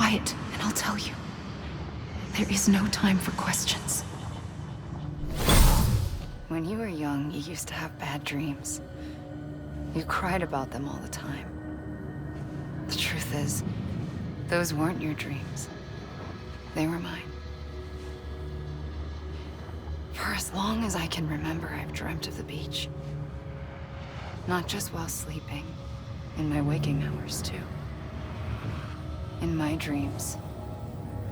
quiet, and I'll tell you. There is no time for questions. When you were young, you used to have bad dreams. You cried about them all the time. The truth is, those weren't your dreams. They were mine. For as long as I can remember, I've dreamt of the beach. Not just while sleeping, in my waking hours too. In my dreams,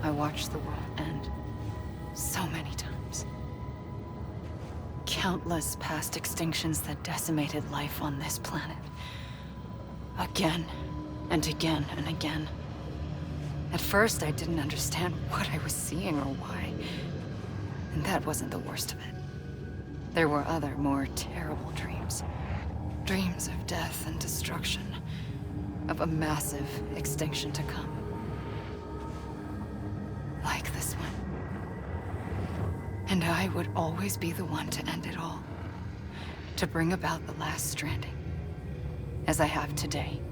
I watched the world end so many times. Countless past extinctions that decimated life on this planet. Again, and again, and again. At first, I didn't understand what I was seeing or why. And that wasn't the worst of it. There were other, more terrible dreams. Dreams of death and destruction. Of a massive extinction to come. Like this one. And I would always be the one to end it all. To bring about the last stranding. As I have today.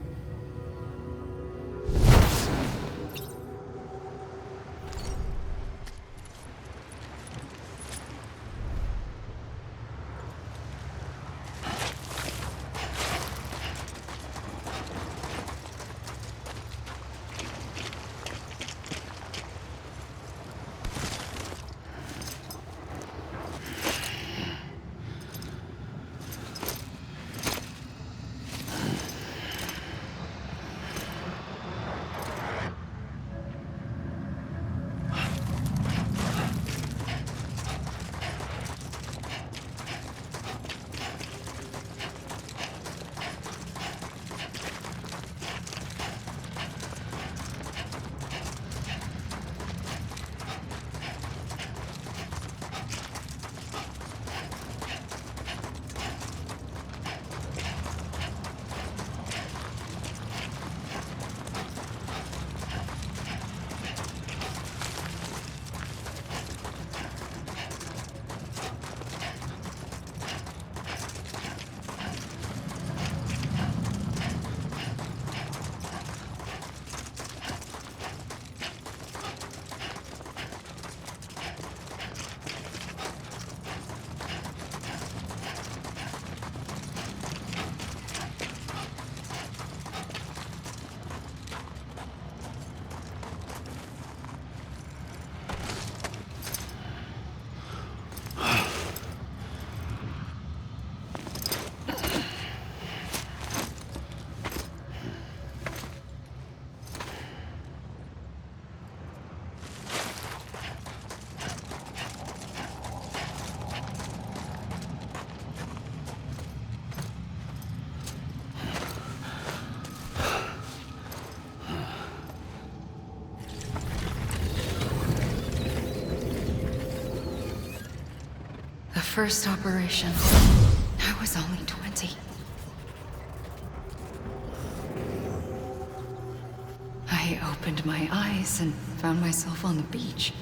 First operation, I was only 20. I opened my eyes and found myself on the beach.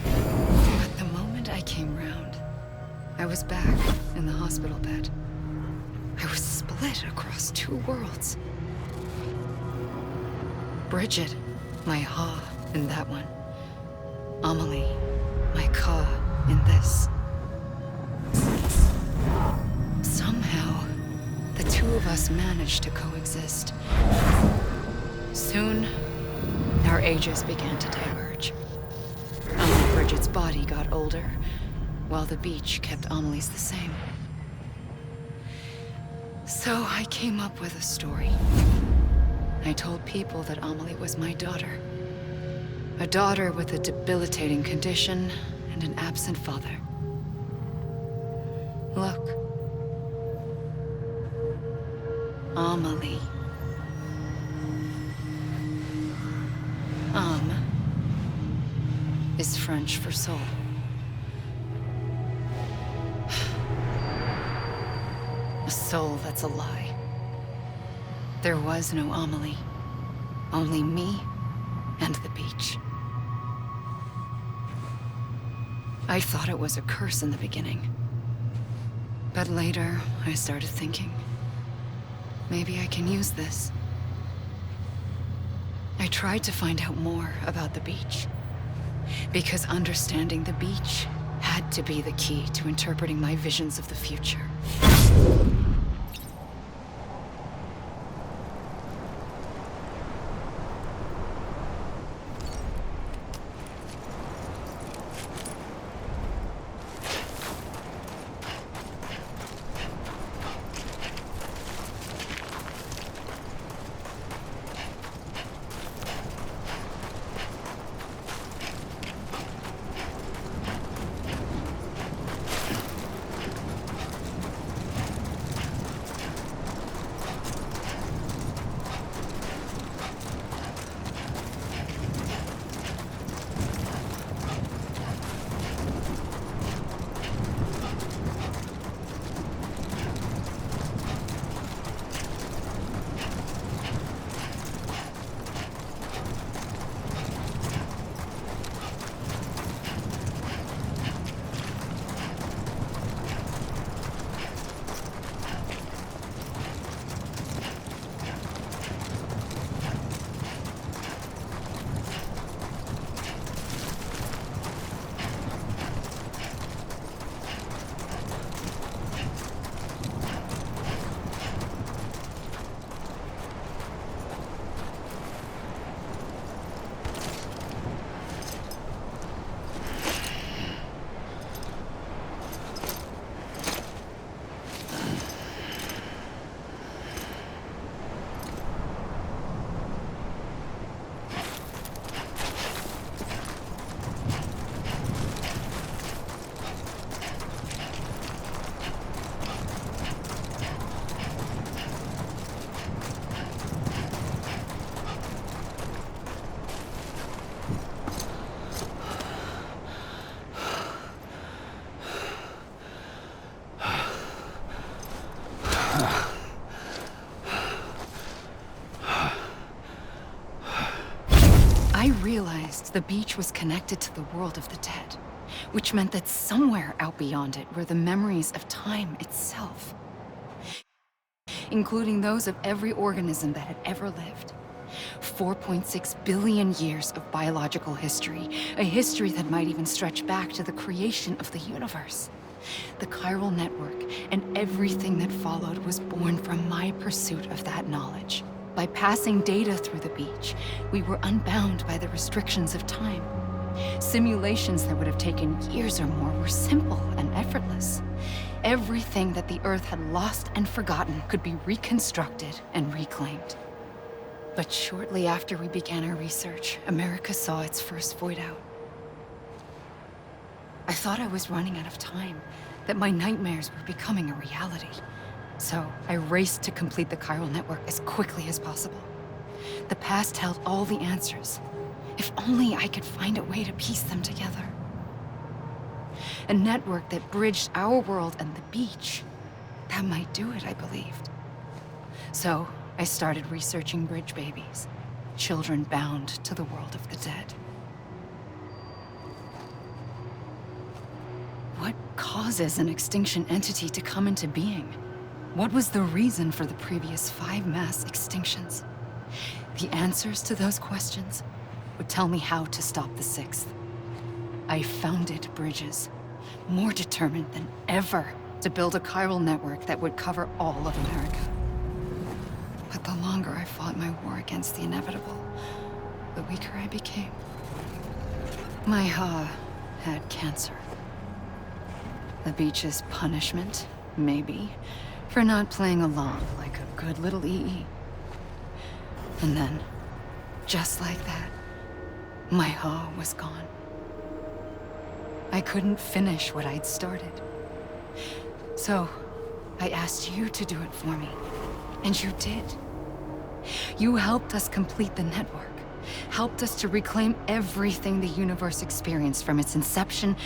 But the moment I came round, I was back in the hospital bed. I was split across two worlds. Bridget, my Ha in that one. Amelie, my Ka in this. Somehow, the two of us managed to coexist. Soon, our ages began to diverge. Bridget's body got older, while the beach kept Amelie's the same. So I came up with a story. I told people that Amelie was my daughter. A daughter with a debilitating condition and an absent father. Look. Amelie. Is French for soul. A soul that's a lie. There was no Amelie. Only me and the beach. I thought it was a curse in the beginning. But later, I started thinking, maybe I can use this. I tried to find out more about the beach. Because understanding the beach had to be the key to interpreting my visions of the future. I realized the beach was connected to the world of the dead, which meant that somewhere out beyond it were the memories of time itself, including those of every organism that had ever lived. 4.6 billion years of biological history, a history that might even stretch back to the creation of the universe. The chiral network and everything that followed was born from my pursuit of that knowledge. By passing data through the beach, we were unbound by the restrictions of time. Simulations that would have taken years or more were simple and effortless. Everything that the Earth had lost and forgotten could be reconstructed and reclaimed. But shortly after we began our research, America saw its first void out. I thought I was running out of time, that my nightmares were becoming a reality. So I raced to complete the chiral network as quickly as possible. The past held all the answers. If only I could find a way to piece them together. A network that bridged our world and the beach. That might do it, I believed. So I started researching bridge babies, children bound to the world of the dead. What causes an extinction entity to come into being? What was the reason for the previous 5 mass extinctions? The answers to those questions would tell me how to stop the 6th. I founded bridges, more determined than ever to build a chiral network that would cover all of America. But the longer I fought my war against the inevitable, the weaker I became. My Ha had cancer. The beach's punishment, maybe, for not playing along like a good little EE. And then, just like that, my Ha was gone. I couldn't finish what I'd started. So, I asked you to do it for me, and you did. You helped us complete the network, helped us to reclaim everything the universe experienced from its inception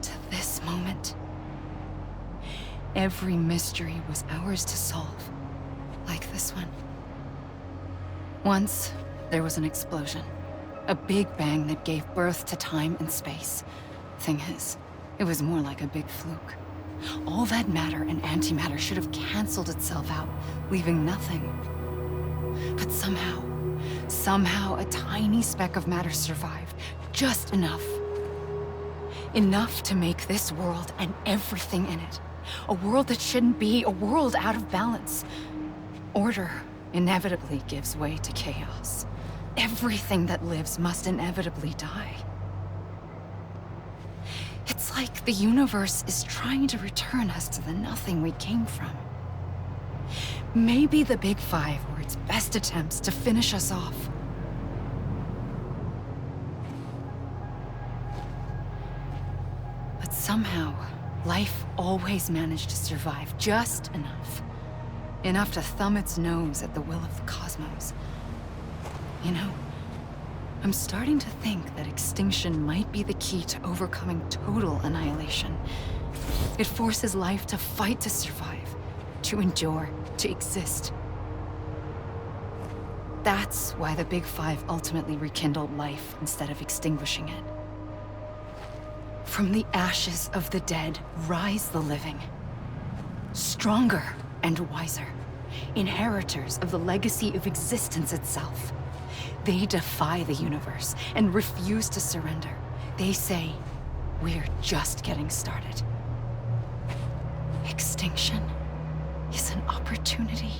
to this moment. Every mystery was ours to solve, like this one. Once, there was an explosion. A big bang that gave birth to time and space. Thing is, it was more like a big fluke. All that matter and antimatter should have canceled itself out, leaving nothing. But somehow a tiny speck of matter survived, just enough. Enough to make this world and everything in it a world that shouldn't be, a world out of balance. Order inevitably gives way to chaos. Everything that lives must inevitably die. It's like the universe is trying to return us to the nothing we came from. Maybe the Big Five were its best attempts to finish us off. But somehow, life always managed to survive just enough. Enough to thumb its nose at the will of the cosmos. You know, I'm starting to think that extinction might be the key to overcoming total annihilation. It forces life to fight to survive, to endure, to exist. That's why the Big Five ultimately rekindled life instead of extinguishing it. From the ashes of the dead rise the living. Stronger and wiser. Inheritors of the legacy of existence itself. They defy the universe and refuse to surrender. They say, we're just getting started. Extinction is an opportunity.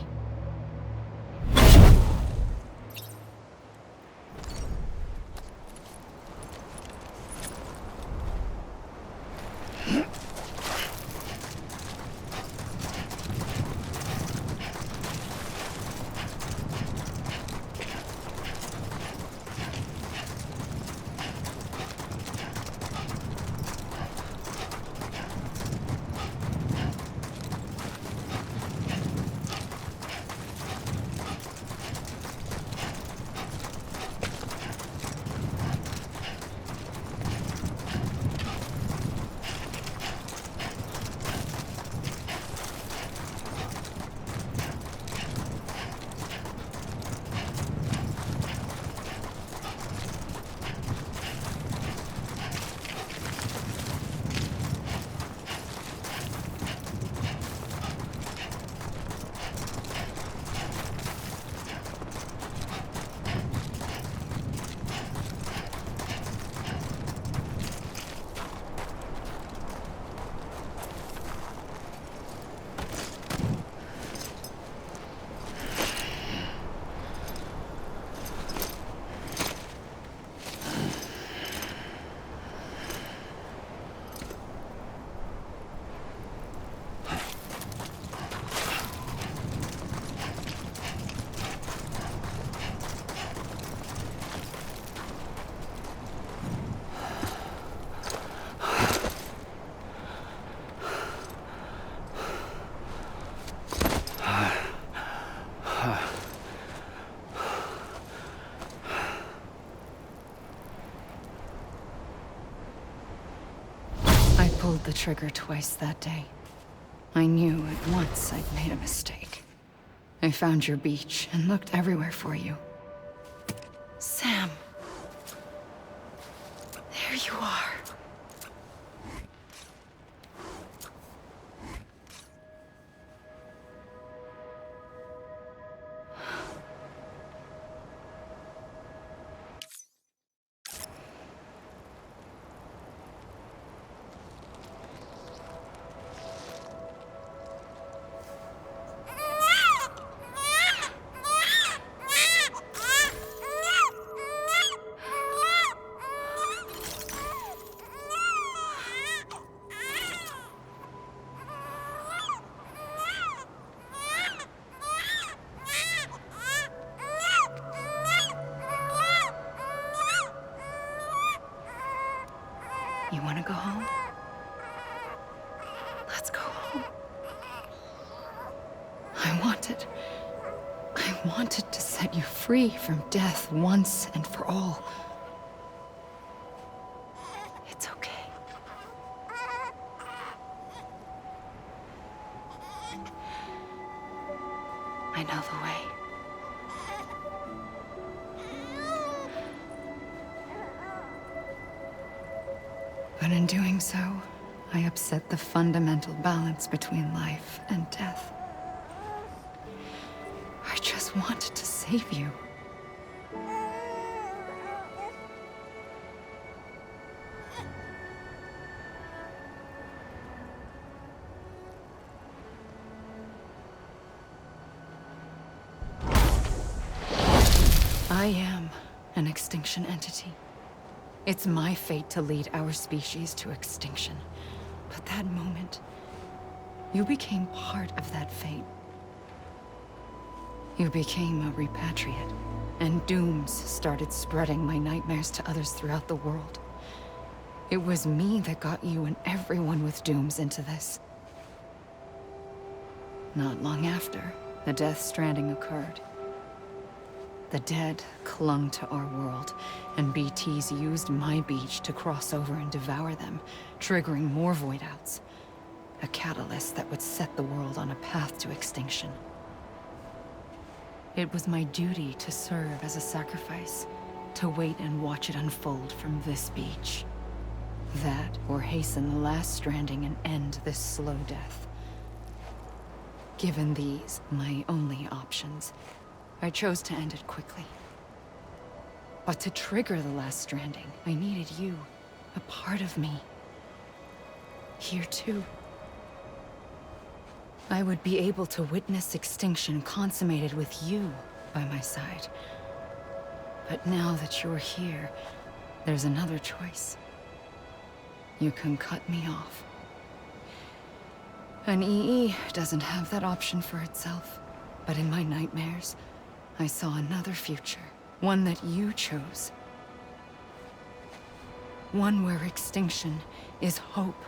I pulled the trigger twice that day. I knew at once I'd made a mistake. I found your beach and looked everywhere for you. Sam. There you are. You want to go home? Let's go home. I wanted to set you free from death once and for all. It's okay. I know the way. But in doing so, I upset the fundamental balance between life and death. I just wanted to save you. I am an extinction entity. It's my fate to lead our species to extinction. But that moment, you became part of that fate. You became a repatriate, and dooms started spreading my nightmares to others throughout the world. It was me that got you and everyone with dooms into this. Not long after, the Death Stranding occurred. The dead clung to our world, and BTs used my beach to cross over and devour them, triggering more void outs. A catalyst that would set the world on a path to extinction. It was my duty to serve as a sacrifice, to wait and watch it unfold from this beach. That, or hasten the last stranding and end this slow death. Given these, my only options, I chose to end it quickly. But to trigger the last stranding, I needed you, a part of me. Here too. I would be able to witness extinction consummated with you by my side. But now that you're here, there's another choice. You can cut me off. An EE doesn't have that option for itself. But in my nightmares, I saw another future. One that you chose. One where extinction is hope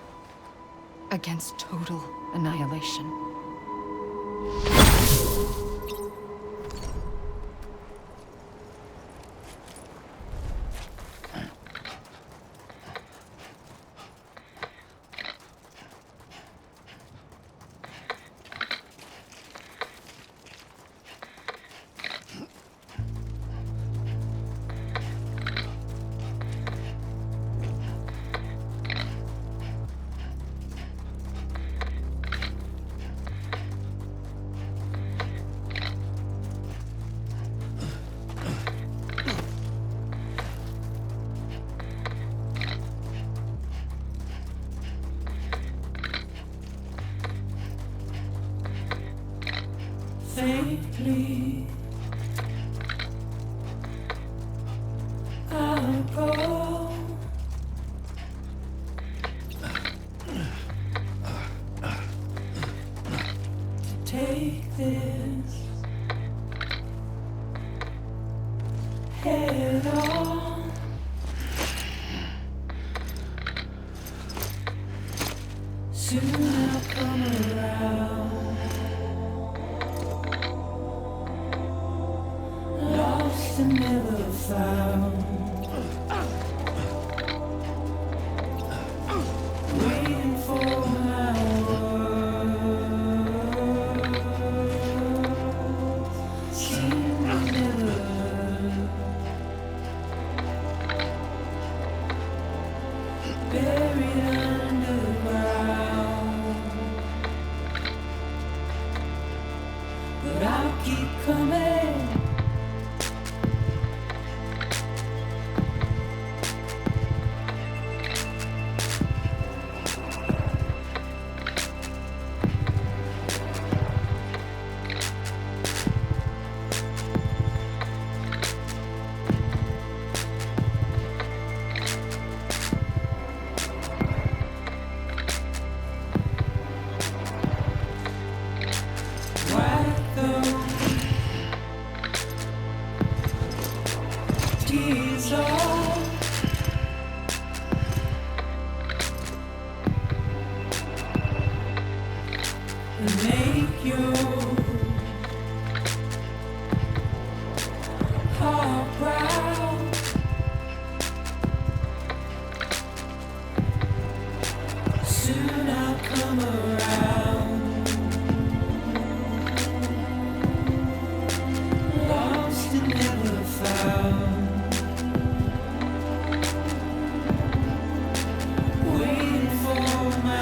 against total annihilation. Safely, I'll go. To take this head on. Soon I'll come around. Lost and never found. Waiting for my words. Seem to never learn. Buried underground. But I'll keep coming. Wipe those tears off. And make your heart proud. Soon I'll come around. Lost and never found. Waiting for my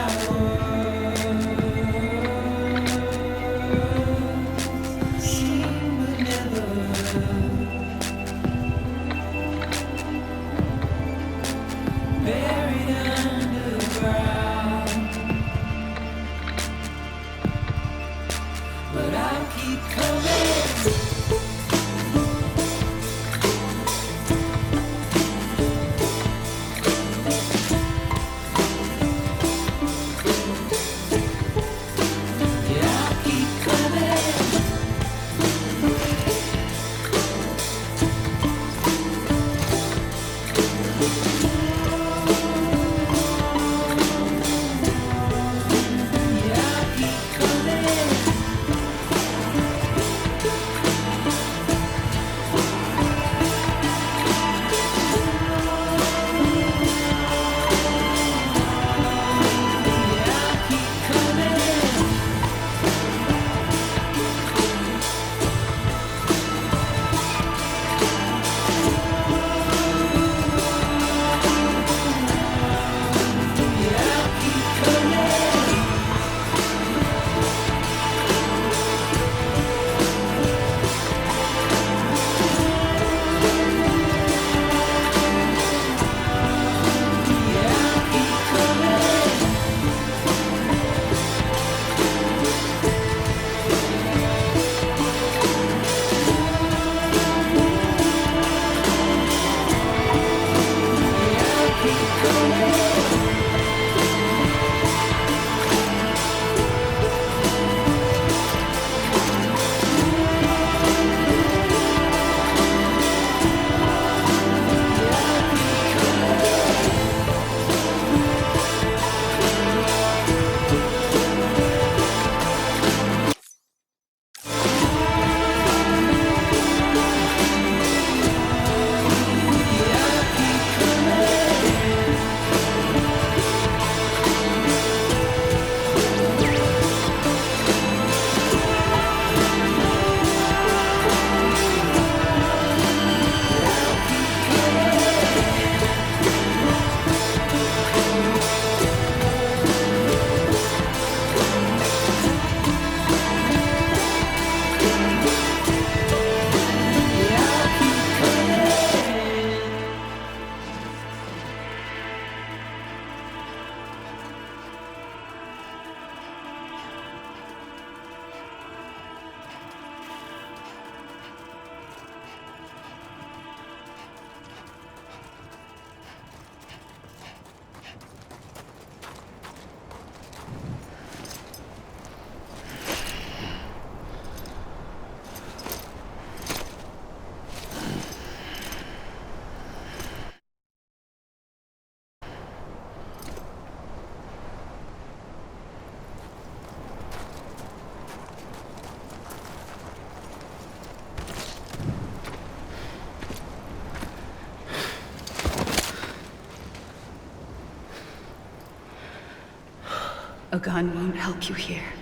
A gun won't help you here.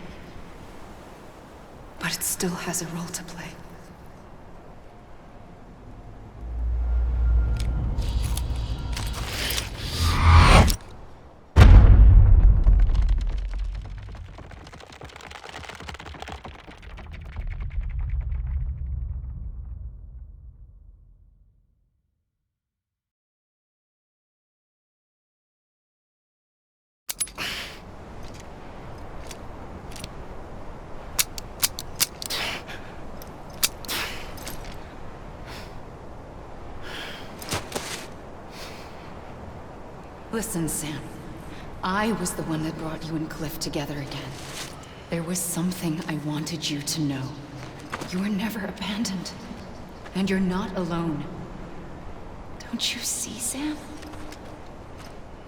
But it still has a role to play. Listen, Sam. I was the one that brought you and Cliff together again. There was something I wanted you to know. You were never abandoned. And you're not alone. Don't you see, Sam?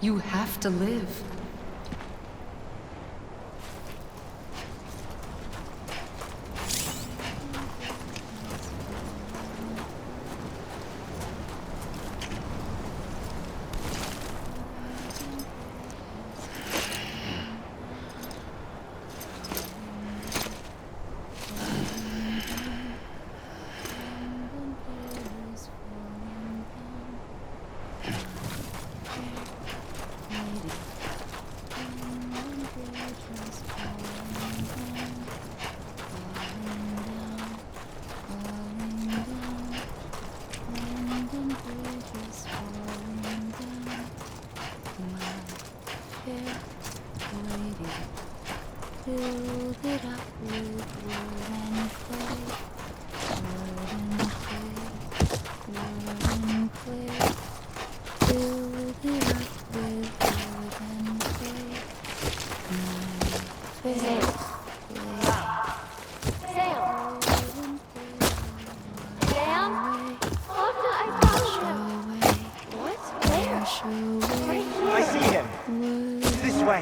You have to live. Sam? Look, I found him! What? Where? I see him. This way.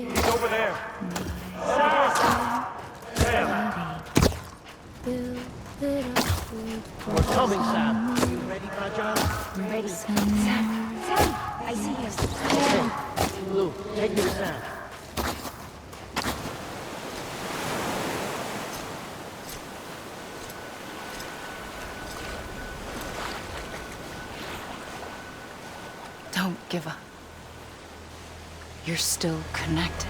He's over there. We're coming, Sam. You ready, Fragile? Ready. Sam, I see you. Hey, Lou, take me to Sam. Don't give up. You're still connected.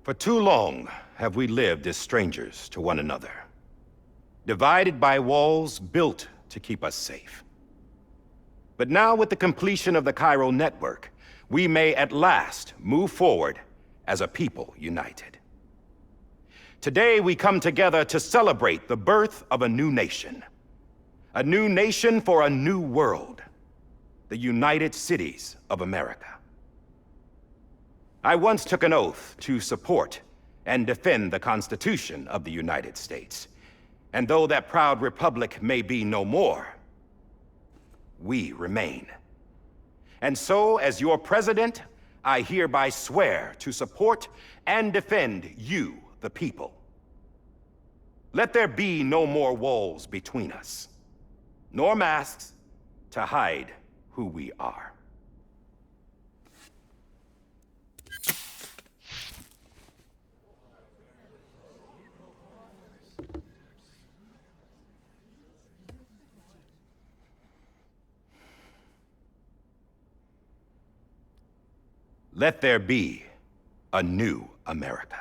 For too long have we lived as strangers to one another, divided by walls built to keep us safe. But now, with the completion of the Chiral network, we may at last move forward as a people united. Today we come together to celebrate the birth of a new nation. A new nation for a new world. The United Cities of America. I once took an oath to support and defend the Constitution of the United States. And though that proud republic may be no more, we remain. And so, as your president, I hereby swear to support and defend you, the people. Let there be no more walls between us, nor masks to hide who we are. Let there be a new America.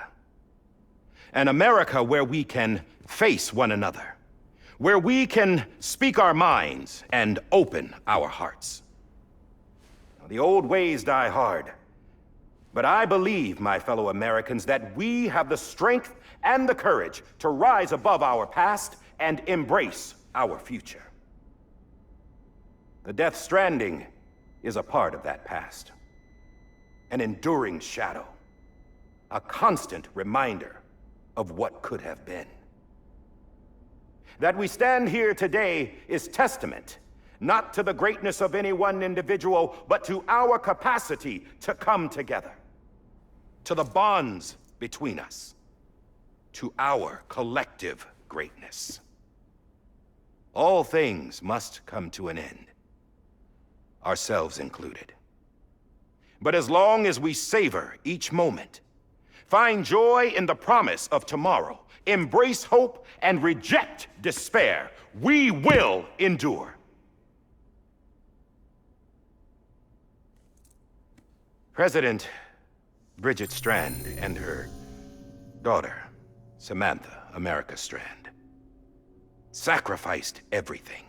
An America where we can face one another, where we can speak our minds and open our hearts. The old ways die hard, but I believe, my fellow Americans, that we have the strength and the courage to rise above our past and embrace our future. The Death Stranding is a part of that past. An enduring shadow, a constant reminder of what could have been. That we stand here today is testament, not to the greatness of any one individual, but to our capacity to come together, to the bonds between us, to our collective greatness. All things must come to an end, ourselves included. But as long as we savor each moment, find joy in the promise of tomorrow, embrace hope, and reject despair, we will endure. President Bridget Strand and her daughter, Samantha America Strand, sacrificed everything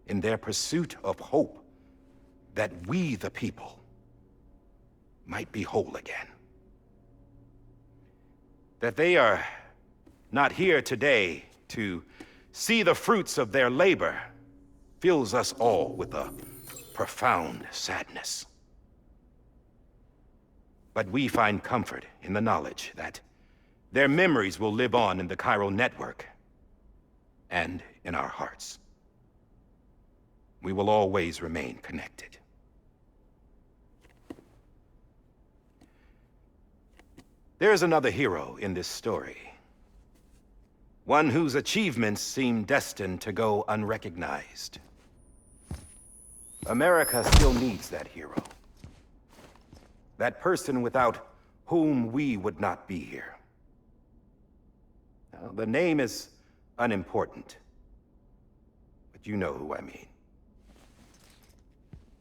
in their pursuit of hope that we, the people, might be whole again. That they are not here today to see the fruits of their labor fills us all with a profound sadness. But we find comfort in the knowledge that their memories will live on in the chiral network and in our hearts. We will always remain connected. There is another hero in this story. One whose achievements seem destined to go unrecognized. America still needs that hero. That person without whom we would not be here. Now, the name is unimportant, but you know who I mean.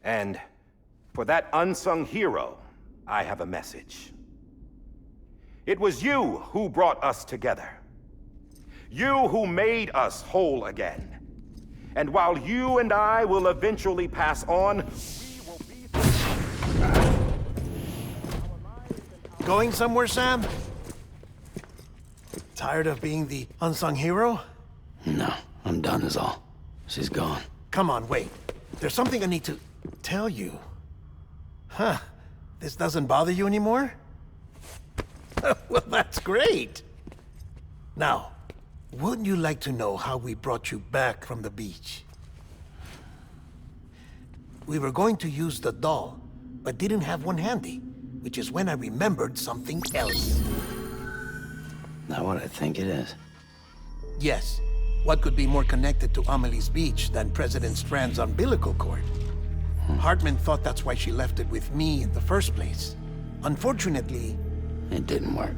And for that unsung hero, I have a message. It was you who brought us together. You who made us whole again. And while you and I will eventually pass on, we will be... Going somewhere, Sam? Tired of being the unsung hero? No, I'm done is all. She's gone. Come on, wait. There's something I need to tell you. Huh. This doesn't bother you anymore? Well, that's great. Now, wouldn't you like to know how we brought you back from the beach? We were going to use the doll, but didn't have one handy, which is when I remembered something else. Not what I think it is. Yes. What could be more connected to Amelie's beach than President Strand's umbilical cord? Hartman thought that's why she left it with me in the first place. Unfortunately... It didn't work.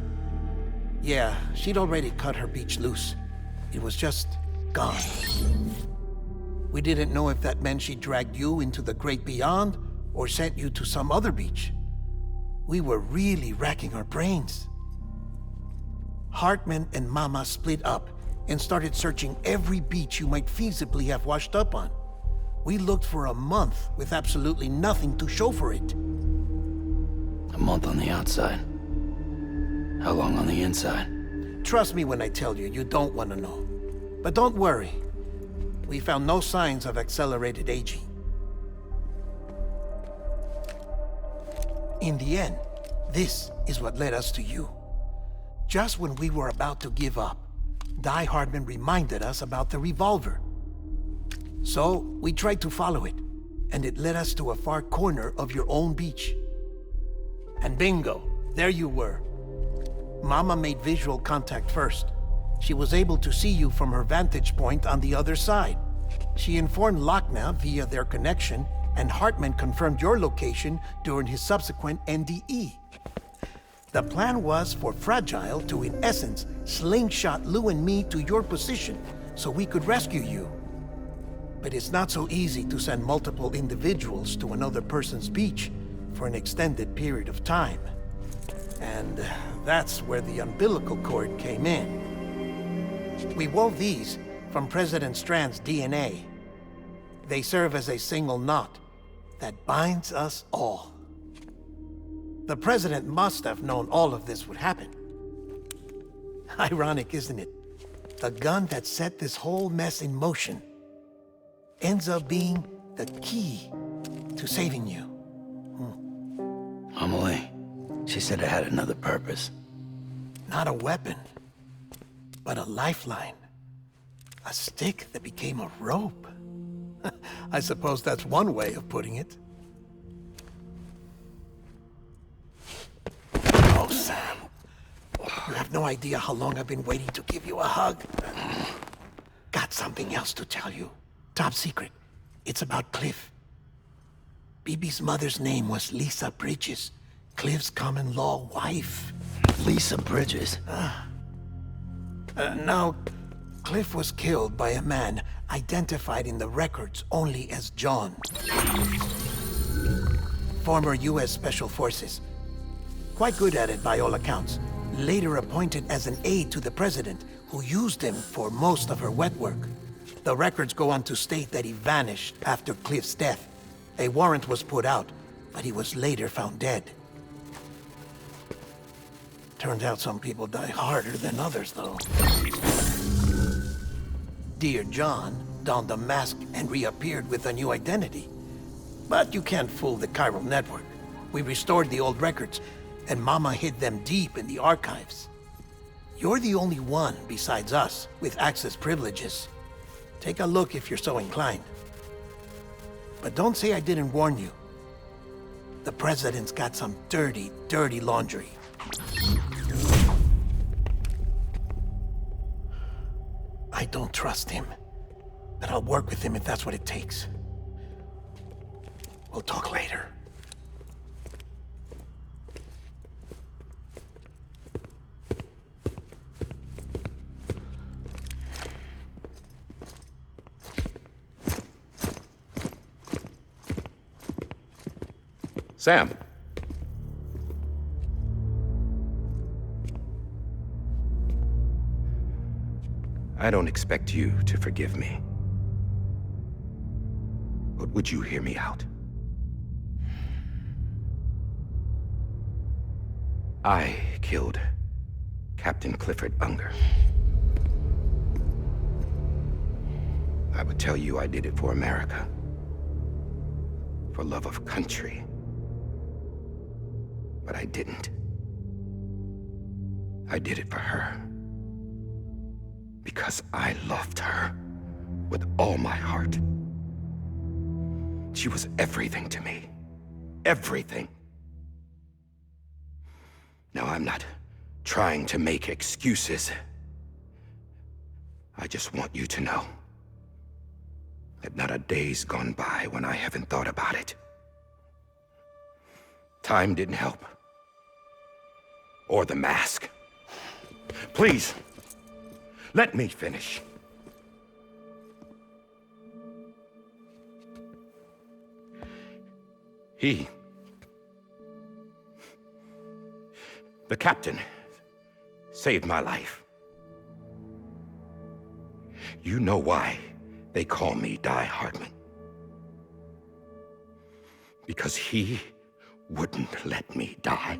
Yeah, she'd already cut her beach loose. It was just gone. We didn't know if that meant she dragged you into the great beyond or sent you to some other beach. We were really racking our brains. Hartman and Mama split up and started searching every beach you might feasibly have washed up on. We looked for a month with absolutely nothing to show for it. A month on the outside. How long on the inside? Trust me when I tell you, you don't want to know. But don't worry. We found no signs of accelerated aging. In the end, this is what led us to you. Just when we were about to give up, Die Hardman reminded us about the revolver. So, we tried to follow it, and it led us to a far corner of your own beach. And bingo, there you were. Mama made visual contact first. She was able to see you from her vantage point on the other side. She informed Lochna via their connection, and Hartman confirmed your location during his subsequent NDE. The plan was for Fragile to, in essence, slingshot Lou and me to your position so we could rescue you. But it's not so easy to send multiple individuals to another person's beach for an extended period of time. And that's where the umbilical cord came in. We wove these from President Strand's DNA. They serve as a single knot that binds us all. The President must have known all of this would happen. Ironic, isn't it? The gun that set this whole mess in motion ends up being the key to saving you. Amelie, she said it had another purpose. Not a weapon, but a lifeline. A stick that became a rope. I suppose that's one way of putting it. Oh, Sam. You have no idea how long I've been waiting to give you a hug. Got something else to tell you. Top secret. It's about Cliff. BB's mother's name was Lisa Bridges, Cliff's common-law wife. Lisa Bridges? Now, Cliff was killed by a man identified in the records only as John. former U.S. Special Forces. Quite good at it by all accounts. Later appointed as an aide to the president, who used him for most of her wet work. The records go on to state that he vanished after Cliff's death. A warrant was put out, but he was later found dead. Turns out some people die harder than others, though. Dear John donned a mask and reappeared with a new identity. But you can't fool the chiral network. We restored the old records, and Mama hid them deep in the archives. You're the only one, besides us, with access privileges. Take a look if you're so inclined. But don't say I didn't warn you. The president's got some dirty, dirty laundry. I don't trust him, but I'll work with him if that's what it takes. We'll talk later. Sam. I don't expect you to forgive me. But would you hear me out? I killed Captain Clifford Unger. I would tell you I did it for America. For love of country. But I didn't. I did it for her. Because I loved her with all my heart. She was everything to me. Everything. Now, I'm not trying to make excuses. I just want you to know that not a day's gone by when I haven't thought about it. Time didn't help. Or the mask. Please, let me finish. The captain, saved my life. You know why they call me Die Hardman. Because he wouldn't let me die.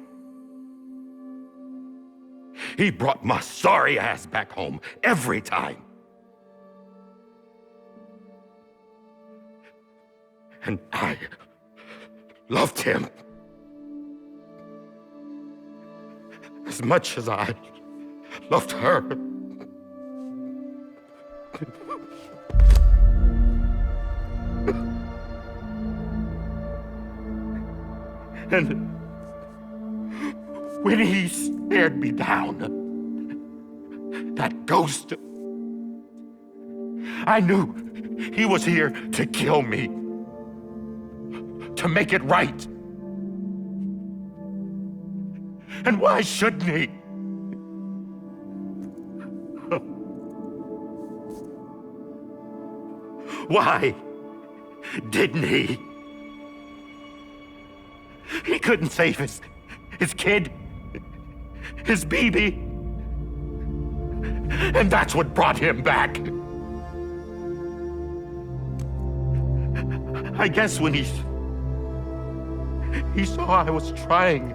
He brought my sorry ass back home every time. And I loved him as much as I loved her. And when he stared me down, that ghost, I knew he was here to kill me, to make it right. And why shouldn't he? Why didn't he? He couldn't save his kid, his baby. And that's what brought him back. I guess when he saw I was trying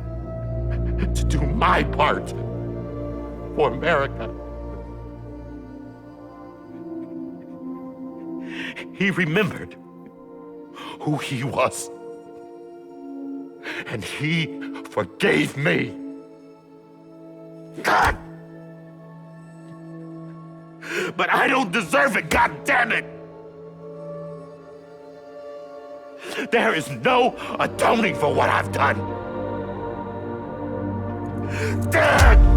to do my part for America, he remembered who he was. And he forgave me. God! But I don't deserve it, God damn it! There is no atoning for what I've done. God!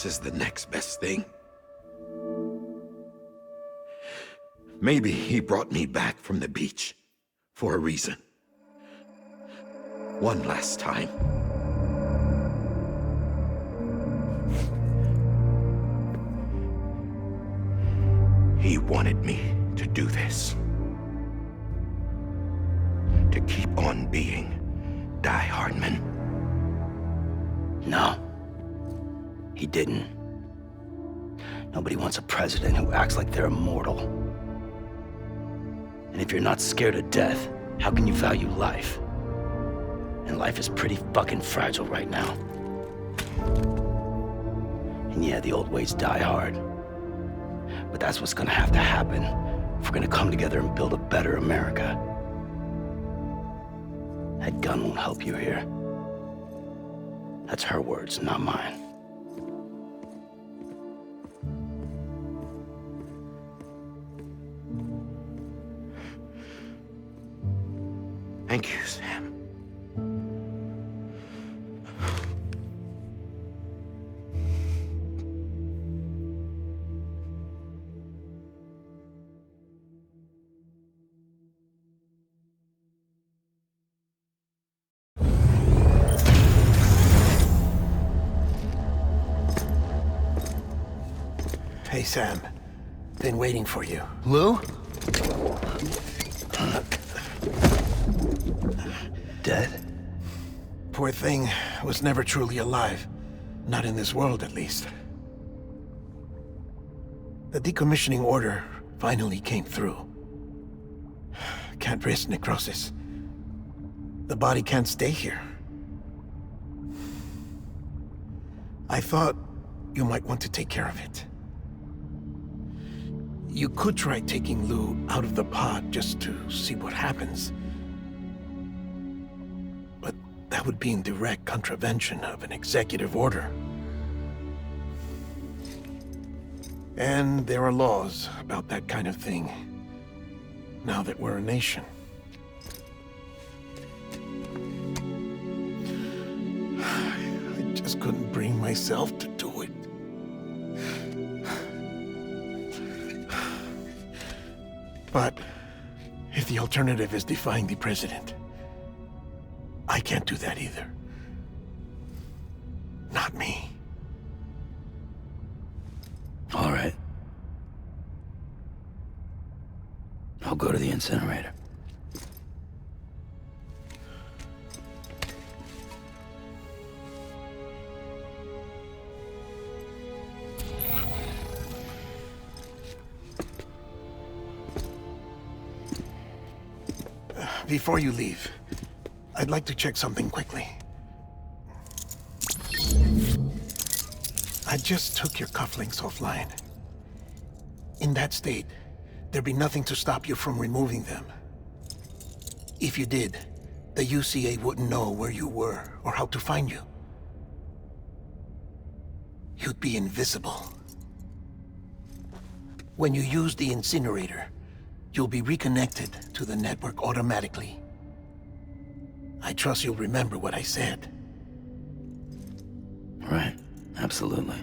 is the next best thing. Maybe he brought me back from the beach for a reason. One last time. He wanted me to do this. To keep on being Die Hardman. No. He didn't. Nobody wants a president who acts like they're immortal. And if you're not scared of death, how can you value life? And life is pretty fucking fragile right now. And yeah, the old ways die hard. But that's what's gonna have to happen if we're gonna come together and build a better America. That gun won't help you here. That's her words, not mine. Thank you, Sam. Hey, Sam. Been waiting for you. Lou? Dead? Poor thing was never truly alive. Not in this world, at least. The decommissioning order finally came through. Can't risk necrosis. The body can't stay here. I thought you might want to take care of it. You could try taking Lou out of the pod just to see what happens. But that would be in direct contravention of an executive order. And there are laws about that kind of thing, now that we're a nation. I just couldn't bring myself to do it. But if the alternative is defying the president, I can't do that either. Not me. All right. I'll go to the incinerator. Before you leave, I'd like to check something quickly. I just took your cufflinks offline. In that state, there'd be nothing to stop you from removing them. If you did, the UCA wouldn't know where you were or how to find you. You'd be invisible. When you use the incinerator, you'll be reconnected to the network automatically. I trust you'll remember what I said. Right. Absolutely.